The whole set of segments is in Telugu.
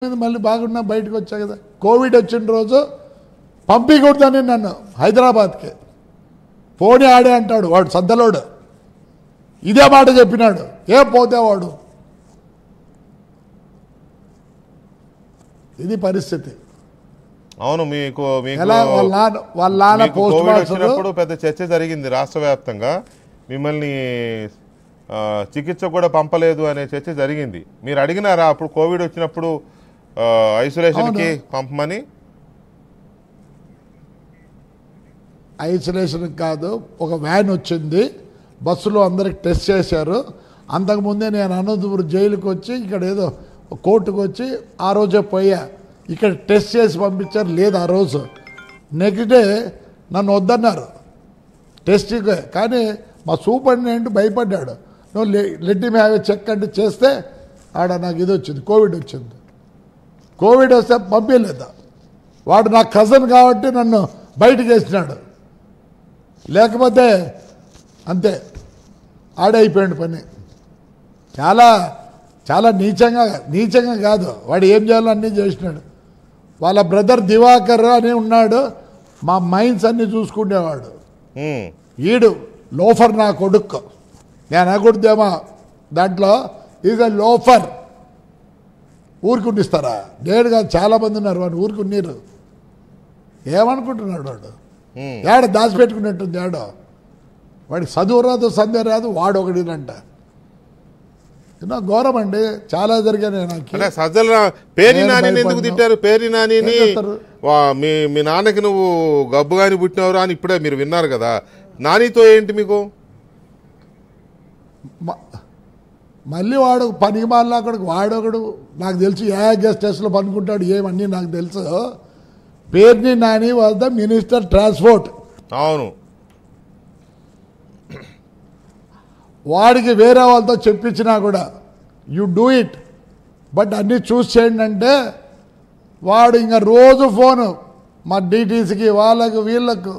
మళ్ళీ బాగున్నా బయటకు వచ్చా కదా. కోవిడ్ వచ్చిన రోజు పంపించకూడదని నన్ను హైదరాబాద్కి పోనీ ఆడే అంటాడు వాడు సద్దలోడు. ఇదే మాట చెప్పినాడు. ఏం పోతే వాడు. ఇది పరిస్థితి. అవును, మీకు వాళ్ళ నాన్న వచ్చినప్పుడు పెద్ద చర్చ జరిగింది రాష్ట్ర వ్యాప్తంగా. మిమ్మల్ని చికిత్స కూడా పంపలేదు అనే చర్చ జరిగింది. మీరు అడిగినారా అప్పుడు కోవిడ్ వచ్చినప్పుడు ఐసోలేషన్కి పంపమని? ఐసోలేషన్ కాదు, ఒక వ్యాన్ వచ్చింది, బస్సులో అందరికి టెస్ట్ చేశారు. అంతకుముందే నేను అనంతపురం జైలుకి వచ్చి ఇక్కడ ఏదో కోర్టుకు వచ్చి ఆ రోజే పోయా. ఇక్కడ టెస్ట్ చేసి పంపించారు, లేదు ఆ రోజు. నెక్స్ట్ డే నన్ను వద్దన్నారు టెస్ట్కి. కానీ మా సూపరింటెండెంట్ భయపడ్డాడు. నువ్వు let me have a check అంటే చేస్తే ఆడ నాకు ఇది వచ్చింది, కోవిడ్ వచ్చింది. కోవిడ్ వస్తే పంపించలేదు. వాడు నా కజన్ కాబట్టి నన్ను బయటకు వేసినాడు. లేకపోతే అంతే ఆడైపోయాడు పని. చాలా చాలా నీచంగా కాదు, వాడు ఏం చేయాలో అన్నీ చేసినాడు. వాళ్ళ బ్రదర్ దివాకర్ అని ఉన్నాడు, మా మైన్స్ అన్నీ చూసుకునేవాడు. ఈడు లోఫర్ నా కొడుకు. నేను అనకూడదేమో దాంట్లో, ఈజ్ ఎ లోఫర్. ఊరుకుండిస్తారా? నేను కాదు, చాలామంది ఉన్నారు వాడు ఊరుకున్నారు. ఏమనుకుంటున్నాడు వాడు? ఏడ దాచిపెట్టుకున్నట్టుంది ఏడో. వాడికి చదువు రాదు, సందేహం రాదు, వాడు ఒకటినంట. ఘోరం అండి, చాలా జరిగాయి. సజ్జల పేరు నాని ఎందుకు తిట్టారు? పేరు నానిని మీ నాన్నకి నువ్వు గబ్బుగాని పుట్టినవరా అని ఇప్పుడే మీరు విన్నారు కదా. నానితో ఏంటి మీకు? మళ్ళీ వాడు పనికి మాలిన అక్కడికి వాడొకడు నాకు తెలుసు ఏ గెస్ట్ హౌస్లో పనుకుంటాడు ఏమన్నీ నాకు తెలుసు. Perni Nani was the minister transport. అవును, వాడికి వేరే వాళ్ళతో చెప్పించినా కూడా యు డూ ఇట్, బట్ అన్నీ చూసి చేయండి అంటే వాడు ఇంకా రోజు ఫోను మా డీటీసీకి వాళ్ళకు వీళ్ళకు,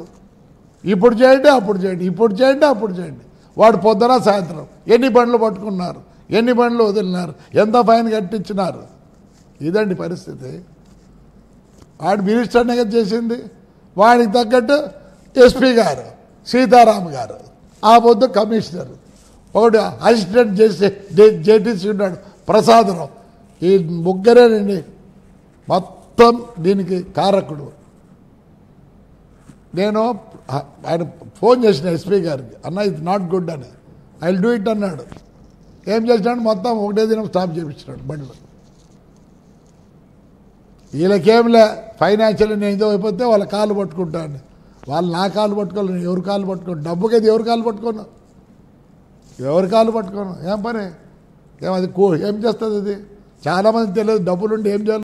ఇప్పుడు చేయండి అప్పుడు చేయండి, ఇప్పుడు చేయండి అప్పుడు చేయండి. వాడు పొద్దున సాయంత్రం ఎన్ని బండ్లు పట్టుకున్నారు, ఎన్ని బండ్లు వదిలినారు, ఎంత ఫైన్ కట్టించినారు. ఇదండి పరిస్థితి. వాడు మినిస్టర్నే కదా చేసింది. వాడికి తగ్గట్టు ఎస్పీ గారు సీతారాం గారు, ఆ పొద్దు కమిషనర్, ఒకడు అసిస్టెంట్ చేసి జేటీసీ ఉన్నాడు ప్రసాదరావు. ఈ ముగ్గురేనండి మొత్తం దీనికి కారకుడు. నేను ఆయన ఫోన్ చేసిన ఎస్పీ గారికి, అన్న ఇది నాట్ గుడ్ అని, ఐ విల్ డూ ఇట్ అన్నాడు. ఏం చేసినాడు? మొత్తం ఒకటే దినం స్టాప్ చేయించినాడు బండ్లు. వీళ్ళకేంలే ఫైనాన్షియల్ నేను ఏదో అయిపోతే వాళ్ళ కాళ్ళు పట్టుకుంటాను. వాళ్ళు నా కాళ్ళు పట్టుకోవాలి, నేను ఎవరి కాళ్ళు పట్టుకోను. డబ్బుకైతే ఎవరి కాళ్ళు పట్టుకోను, ఎవరి కాళ్ళు పట్టుకోను. ఏం పని? ఏమది ఏం చేస్తుంది అది? చాలామంది తెలియదు, డబ్బులుండి ఏం చేయాలి.